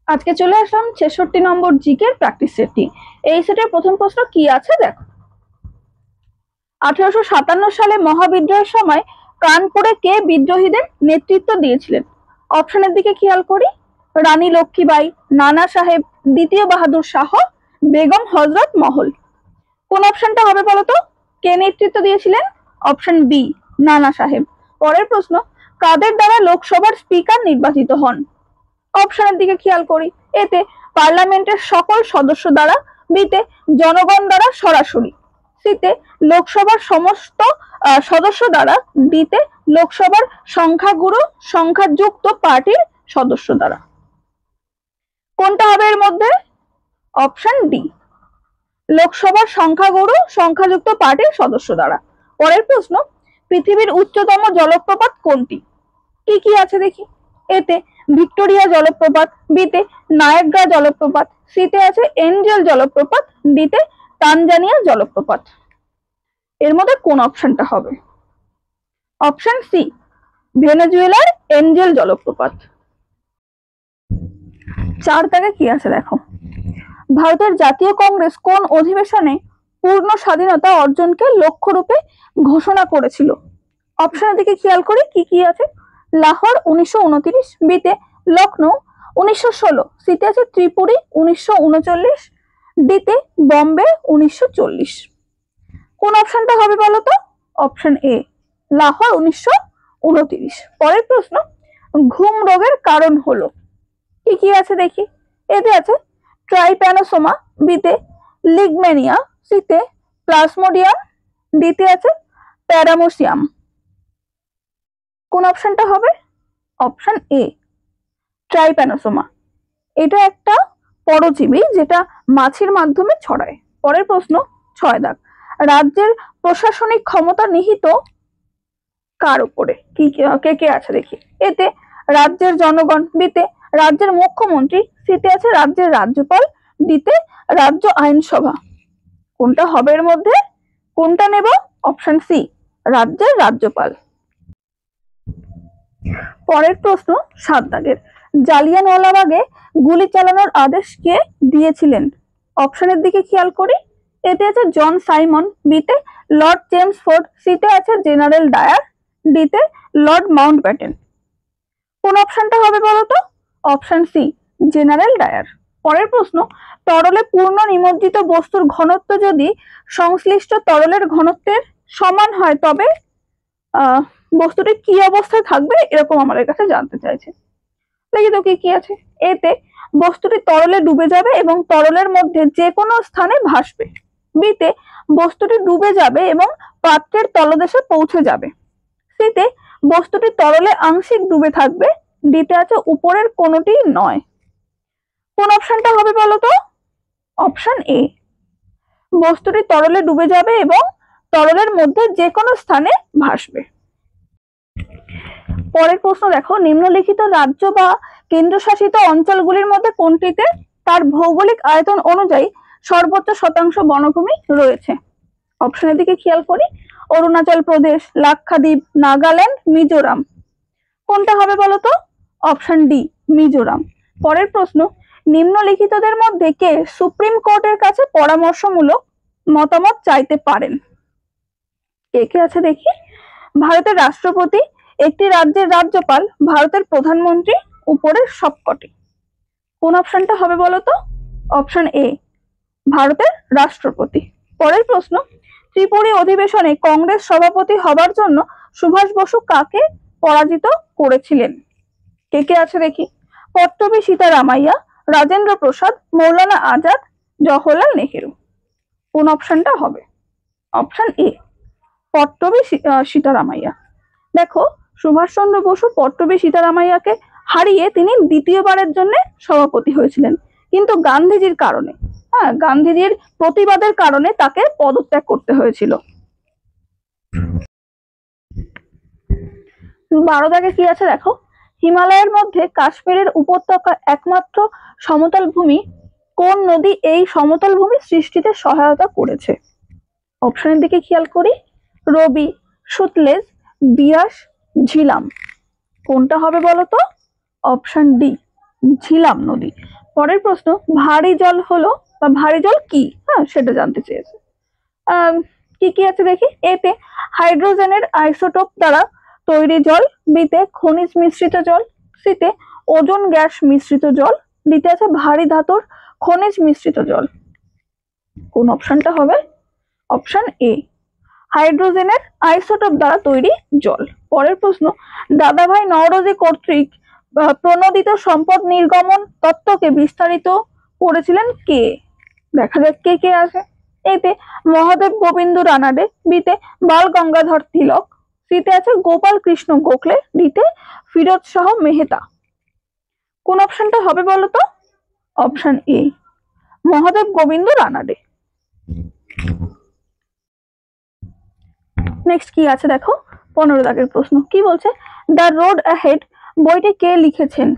আজকে চলে আসলাম ৬৬ নম্বর জিকের প্র্যাকটিস সেটটি। এই সেটের প্রথম প্রশ্ন কি আছে দেখো। 1857 সালে মহাবিদ্রোহের সময় কানপুরে কে বিদ্রোহীদের নেতৃত্ব দিয়েছিলেন? অপশনের দিকে খেয়াল করি। রানী লক্ষ্মীবাই, নানা সাহেব, দ্বিতীয় বাহাদুর শাহ, বেগম হজরত মহল। কোন অপশনটা হবে বলতো? কে নেতৃত্ব দিয়েছিলেন? অপশন বি, নানা সাহেব। পরের প্রশ্ন, কাদের দ্বারা লোকসভার স্পিকার নির্বাচিত হন? অপশনের দিকে খেয়াল করি। এতে পার্লামেন্টের সকল সদস্য দ্বারা, বিতে জনগণ দ্বারা সরাসরি, সিতে লোকসভার সমস্ত সদস্য দ্বারা, ডিতে লোকসভার সংখ্যাগুরু সংখ্যাযুক্ত পার্টির সদস্য দ্বারা। কোনটা হবে এর মধ্যে? অপশন ডি, লোকসভার সংখ্যাগুরু সংখ্যাযুক্ত পার্টির সদস্য দ্বারা। পরের প্রশ্ন, পৃথিবীর উচ্চতম জলপ্রপাত কোনটি? কি কি আছে দেখি। এতে ভিক্টোরিয়া জলপ্রপাত, বিতে নায়াগ্রা জলপ্রপাত, সিতে আছে এঞ্জেল জলপ্রপাত, ডিতে তানজানিয়া জলপ্রপাত। এর মধ্যে কোন অপশনটা হবে? অপশন সি, ভেনেজুয়েলার এঞ্জেল জলপ্রপাত। 4 দাগে কি আছে দেখো। ভারতের জাতীয় কংগ্রেস কোন অধিবেশনে পূর্ণ স্বাধীনতা অর্জনকে লক্ষ্যরূপে ঘোষণা করেছিল? অপশনের দিকে খেয়াল করি কি কি আছে। লাহোর 1929, বিতে লখনৌ 1916, সিতে আছে ত্রিপুরী 1939, ডিতে বম্বে 1940। কোন অপশনটা হবে বলতো? অপশন এ, লাহোর 1929। পরের প্রশ্ন, ঘুম রোগের কারণ হলো? কি কি আছে দেখি। এতে আছে ট্রাইপ্যানোসোমা, বিতে লিগমেনিয়া, সিতে প্লাজমোডিয়াম, ডিতে আছে প্যারামোসিয়াম। কোন অপশনটা হবে? অপশন এ, ট্রাইপ্যানোসোমা। এটা একটা পরজীবী যেটা মাছির মাধ্যমে ছড়ায়। পরের প্রশ্ন 6 দাগ, রাজ্যের প্রশাসনিক ক্ষমতা নিহিত কার উপরে? কে কে আছে দেখি। এতে রাজ্যের জনগণ, বিতে রাজ্যের মুখ্যমন্ত্রী, সিতে আছে রাজ্যের রাজ্যপাল, ডিতে রাজ্য আইনসভা। কোনটা হবে এর মধ্যে? কোনটা নেব? অপশন সি, রাজ্যের রাজ্যপাল। পরের প্রশ্ন 7 দাগের, জালিয়ানওয়ালাবাগে গুলি চালানোর আদেশ কে দিয়েছিলেন? অপশনের দিকে খেয়াল করি। এতে আছে জন সাইমন, বিতে লর্ড চেমসফোর্ড, সিতে আছে জেনারেল ডায়ার, ডিতে লর্ড মাউন্টব্যাটেন। কোন অপশনটা হবে বলতো? Option C, General Dyer. পরের প্রশ্ন, তরলে পূর্ণ নিমজ্জিত বস্তুর ঘনত্ব যদি সংশ্লিষ্ট তরলের ঘনত্বের সমান হয় তবে বস্তুটি কি অবস্থায় থাকবে, এরকম আমাদের কাছে জানতে চাইছে। দেখি তো কি কি আছে। এতে বস্তুটি তরলে ডুবে যাবে এবং তরলের মধ্যে যে কোনো স্থানে ভাসবে, বিতে বস্তুটি ডুবে যাবে এবং পাত্রের তলদেশে পৌঁছে যাবে, সিতে বস্তুটি তরলে আংশিক ডুবে থাকবে, ডিতে আছে উপরের কোনোটি নয়। কোন অপশনটা হবে বলতো? অপশন এ, বস্তুটি তরলে ডুবে যাবে এবং তরলের মধ্যে যে কোনো স্থানে ভাসবে। পরের প্রশ্ন দেখো, নিম্নলিখিত রাজ্য বা কেন্দ্রশাসিত অঞ্চলগুলির মধ্যে কোনটিতে তার ভৌগোলিক আয়তন অনুযায়ী সর্বোচ্চ শতাংশ বনভূমি রয়েছে? অপশনের দিকে খেয়াল করি। অরুণাচল প্রদেশ, লাক্ষাদ্বীপ, নাগাল্যান্ড, মিজোরাম। কোনটা হবে বলতো? Option D, Mizoram. পরের প্রশ্ন, নিম্নলিখিতদের মধ্যে কে সুপ্রিম কোর্টের কাছে পরামর্শমূলক মতামত চাইতে পারেন? কে কে আছে দেখি। ভারতের রাষ্ট্রপতি, একটি রাজ্যের রাজ্যপাল, ভারতের প্রধানমন্ত্রী, উপরের সবকটি। কোন অপশনটা হবে বলতো? অপশন এ, ভারতের রাষ্ট্রপতি। পরের প্রশ্ন, ত্রিপুরী অধিবেশনে কংগ্রেস সভাপতি হবার জন্য সুভাষ বসু কাকে পরাজিত করেছিলেন? কে কে আছে দেখি। পট্টবী সীতারামাইয়া, রাজেন্দ্র প্রসাদ, মৌলানা আজাদ, জওহরলাল নেহেরু। কোন অপশনটা হবে? অপশন এ, পট্টবী সীতারামাইয়া। দেখো, সুভাষচন্দ্র বসু পট্টবী সীতারামাইয়াকে হারিয়ে তিনি দ্বিতীয়বারের জন্য সভাপতি হয়েছিলেন, কিন্তু গান্ধীজির কারণে, গান্ধীজির প্রতিবাদের কারণে তাকে পদত্যাগ করতে হয়েছিল। 12 দাগে কি আছে দেখো। হিমালয়ের মধ্যে কাশ্মীরের উপত্যকা একমাত্র সমতল ভূমি, কোন নদী এই সমতল ভূমি সৃষ্টিতে সহায়তা করেছে? অপশনের দিকে খেয়াল করি। রবি, সুতলেজ, বিয়াস, ঝিলাম। কোনটা হবে বলতো? অপশন ডি, ঝিলাম নদী। পরের প্রশ্ন, ভারী জল হলো বা ভারী জল কি, হ্যাঁ সেটা জানতে চেয়েছে। কি কি আছে দেখি। এতে হাইড্রোজেনের আইসোটোপ দ্বারা তৈরি জল, বিতে খনিজ মিশ্রিত জল, সিতে ওজোন গ্যাস মিশ্রিত জল, ডিতে আছে ভারী ধাতুর খনিজ মিশ্রিত জল। কোন অপশনটা হবে? অপশন এ, হাইড্রোজেনের আইসোটোপ দ্বারা তৈরি জল। পরের প্রশ্ন, দাদাভাই নওরোজি কর্তৃক প্রণোদিত সম্পদ নির্গমন তত্ত্বকে বিস্তারিত করেছিলেন কে? দেখা যাক কে কে আছে। এতে মহাদেব গোবিন্দ রানাডে, বিতে বাল গঙ্গাধর তিলক, সিতে আছে গোপাল কৃষ্ণ গোখলে, ডিতে ফিরোজ শাহ মেহতা। কোন অপশনটা হবে বলতো? Option A, Mahadev Govind Ranade. Next কি আছে দেখো, 15 দাগের প্রশ্ন। কি বলছে? দ্য রোড অ্যাহেড বইটি কে লিখেছেন?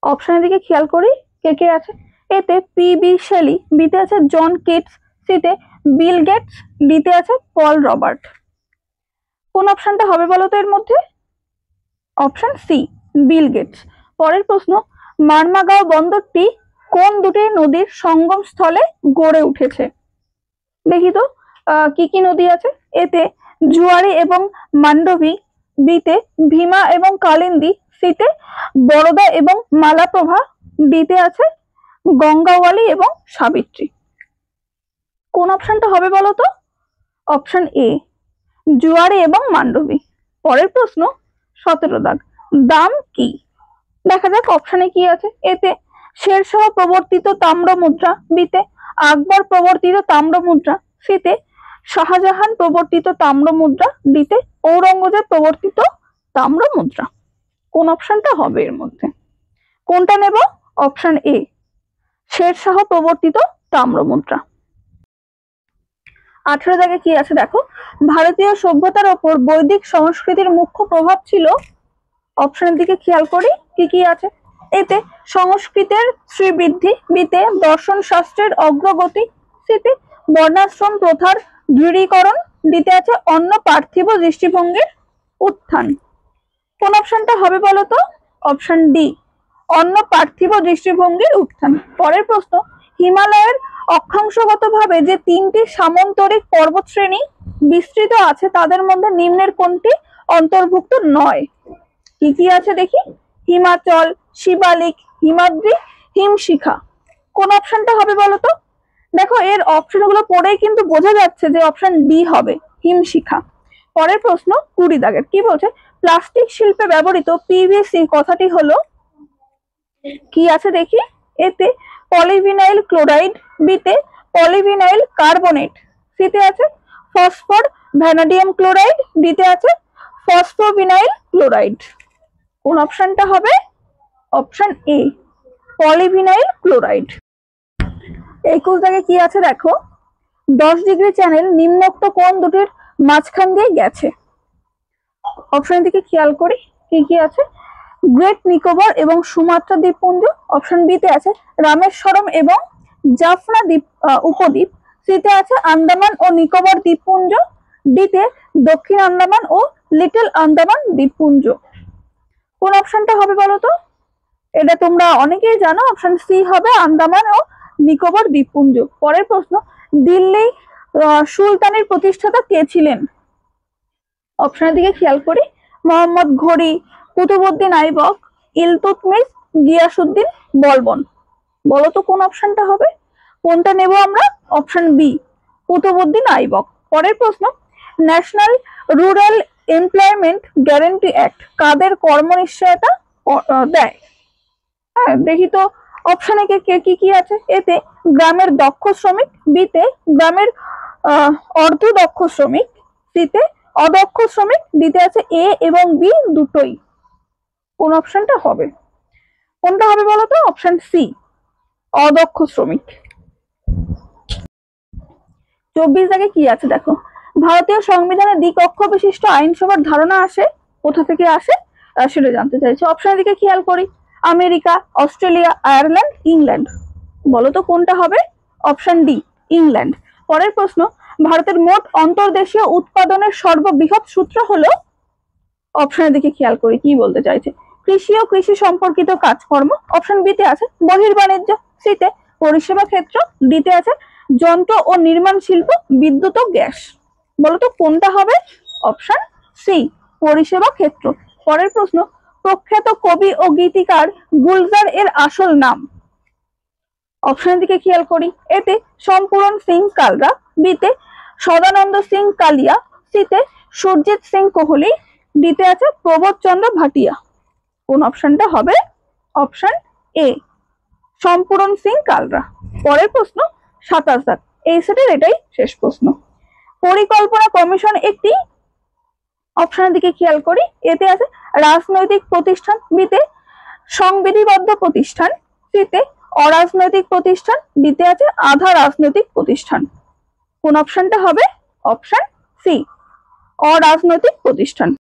অপশনের দিকে খেয়াল করি কে কে আছে। এতে পি.বি. শেলি, বিতে আছে জন কিটস, সিতে বিল গেটস, ডিতে আছে পল রবার্ট। কোন অপশনটা হবে বলতো এর মধ্যে? Option C, Bill Gates. পরের প্রশ্ন, মারমাগাঁও বন্দরটি কোন দুটি নদীর সঙ্গম স্থলে গড়ে উঠেছে? দেখি তো কি কি নদী আছে। এতে জুয়ারি এবং মান্ডবী, বিতে ভীমা এবং কালিন্দী, সিতে বরোদা এবং মালাপ্রভা, ডিতে আছে গঙ্গাওয়ালি এবং সাবিত্রী। কোন অপশনটা হবে বলতো? অপশন এ, জুয়ারি এবং মান্ডবী। পরের প্রশ্ন, 17 দাগ, দাম কি? দেখা যাক অপশনে কি আছে। এতে শেরশাহ প্রবর্তিত তাম্র মুদ্রা, বিতে আকবর প্রবর্তিত তাম্র মুদ্রা, সিতে শাহজাহান প্রবর্তিত তাম্র মুদ্রা, ডিতে ঔরঙ্গজেব প্রবর্তিত তাম্র মুদ্রা। কোন অপশনটা হবে এর মধ্যে? কোনটা নেব? অপশন এ, শেরশাহ প্রবর্তিত তাম্র মুদ্রা। 18 দাগে কি আছে দেখো, ভারতীয় সভ্যতার ওপর বৈদিক সংস্কৃতির মুখ্য প্রভাব ছিল। অপশনের দিকে খেয়াল করি কি কি আছে। এতে সংস্কৃতের শ্রীবৃদ্ধি, বিতে দর্শন শাস্ত্রের অগ্রগতি, সিতে বর্ণাশ্রম প্রথার দৃঢ়ীকরণ, ডিতে আছে অন্য পার্থিব দৃষ্টিভঙ্গির উত্থান। কোন অপশনটা হবে বলতো? অপশন ডি, অন্য পার্থিব দৃষ্টিভঙ্গির উত্থান। পরের প্রশ্ন, হিমালয়ের অক্ষাংশগতভাবে যে 3টি সামন্তরিক পর্বতশ্রেণী বিস্তৃত আছে তাদের মধ্যে নিম্নের কোনটি অন্তর্ভুক্ত নয়? কি কি আছে দেখি। হিমাচল, শিবালিক, হিমাদ্রি, হিমশিখা। কোন অপশনটা হবে বলতো? দেখো এর অপশনগুলো পড়েই কিন্তু বোঝা যাচ্ছে যে অপশন ডি হবে, হিমশিখা। পরের প্রশ্ন 20 দাগের। কি বলছে? প্লাস্টিক শিল্পে ব্যবহৃত পিভিসি কথাটি হলো, কি আছে দেখি। এতে পলিভিনাইল ক্লোরাইড, বিতে পলিভিনাইল কার্বনেট, সিতে আছে ফসফর ভ্যানাডিয়াম ক্লোরাইড, ডিতে আছে ফসফোভিনাইল ক্লোরাইড। কোন অপশনটা হবে? অপশন এ, পলিভিনাইল ক্লোরাইড। 21 দাগে কি আছে দেখো, 10 ডিগ্রি চ্যানেল নিম্নোক্ত কোন দুটির মাঝখান দিয়ে গেছে? অপশনের দিকে খেয়াল করি কি কি আছে। গ্রেট নিকোবর এবং সুমাত্রা দ্বীপপুঞ্জ, অপশন বিতে আছে রামেশ্বরম এবং জাফনা দ্বীপ উপদ্বীপ, সিতে আছে আন্দামান ও নিকোবর দ্বীপপুঞ্জ, ডিতে দক্ষিণ আন্দামান ও লিটল আন্দামান দ্বীপপুঞ্জ। কোন অপশনটা হবে বলতো? এটা তোমরা অনেকেই জানো, অপশন সি হবে আন্দামান ও নিকোবর দ্বীপপুঞ্জ। পরের প্রশ্ন, দিল্লি সুলতানের প্রতিষ্ঠাতা কে ছিলেন? অপশনের দিকে খেয়াল করি। মোহাম্মদ ঘুরি, কুতুবউদ্দিন আইবক, ইলতুৎমিশ, গিয়াসউদ্দিন বলবন। বলো তো কোন অপশনটা হবে? কোনটা নেব আমরা? Option B, Qutubuddin Aibak. পরের প্রশ্ন, national rural employment guarantee act কাদের কর্মনিশ্চয়তা দেয়? হ্যাঁ দেখি তো অপশনে কি কি আছে। এতে গ্রামের দক্ষ শ্রমিক, বিতে গ্রামের অর্ধ দক্ষ শ্রমিক, সিতে অদক্ষ শ্রমিক, ডিতে আছে এ এবং বি দুটোই। কোন অপশনটা হবে? কোনটা হবে বলতো? অপশন সি, অদক্ষ শ্রমিক। 24 দাগে কি আছে দেখো, ভারতীয় সংবিধানে দ্বিকক্ষ বিশিষ্ট আইনসভার ধারণা আসে কোথা থেকে আসে সেটা জানতে চাইছে। অপশনের দিকে খেয়াল করি। America, Australia, Ireland, England. বলো তো কোনটা হবে? Option D, England. পরের প্রশ্ন, ভারতের মোট অন্তর্দেশীয় উৎপাদনের সর্ববৃহৎ সূত্র হলো? অপশনের দিকে খেয়াল করি কি বলতে চাইছে। কৃষি ও কৃষি সম্পর্কিত কাজকর্ম, অপশন বি তে আছে বহির্বাণিজ্য, সি তে পরিষেবা ক্ষেত্র, ডি তে আছে যন্ত্র ও নির্মাণ শিল্প, বিদ্যুৎ ও গ্যাস। বলতো কোনটা হবে? অপশন সি, পরিষেবা ক্ষেত্র। পরের প্রশ্ন, প্রখ্যাত কবি ও গীতিকার গুলজার এর আসল নাম। অপশনের দিকে খেয়াল করি, এতে সম্পূরণ সিং কালরা, বিতে সদানন্দ সিং কালিয়া, সিতে সুরজিৎ সিং কোহলি, ডিতে আছে প্রবোধ চন্দ্র ভাটিয়া। কোন অপশনটা হবে? Option A, Sampooran Singh Kalra. পরের প্রশ্ন 27 দাগ, এই সেটের এটাই শেষ প্রশ্ন। পরিকল্পনা কমিশন একটি, অপশনের দিকে খেয়াল করি, এতে আছে রাজনৈতিক প্রতিষ্ঠান, বিতে সংবিধিবদ্ধ প্রতিষ্ঠান, সিতে অরাজনৈতিক প্রতিষ্ঠান, ডিতে আছে আধা রাজনৈতিক প্রতিষ্ঠান। কোন অপশনটা হবে? অপশন সি, অরাজনৈতিক প্রতিষ্ঠান।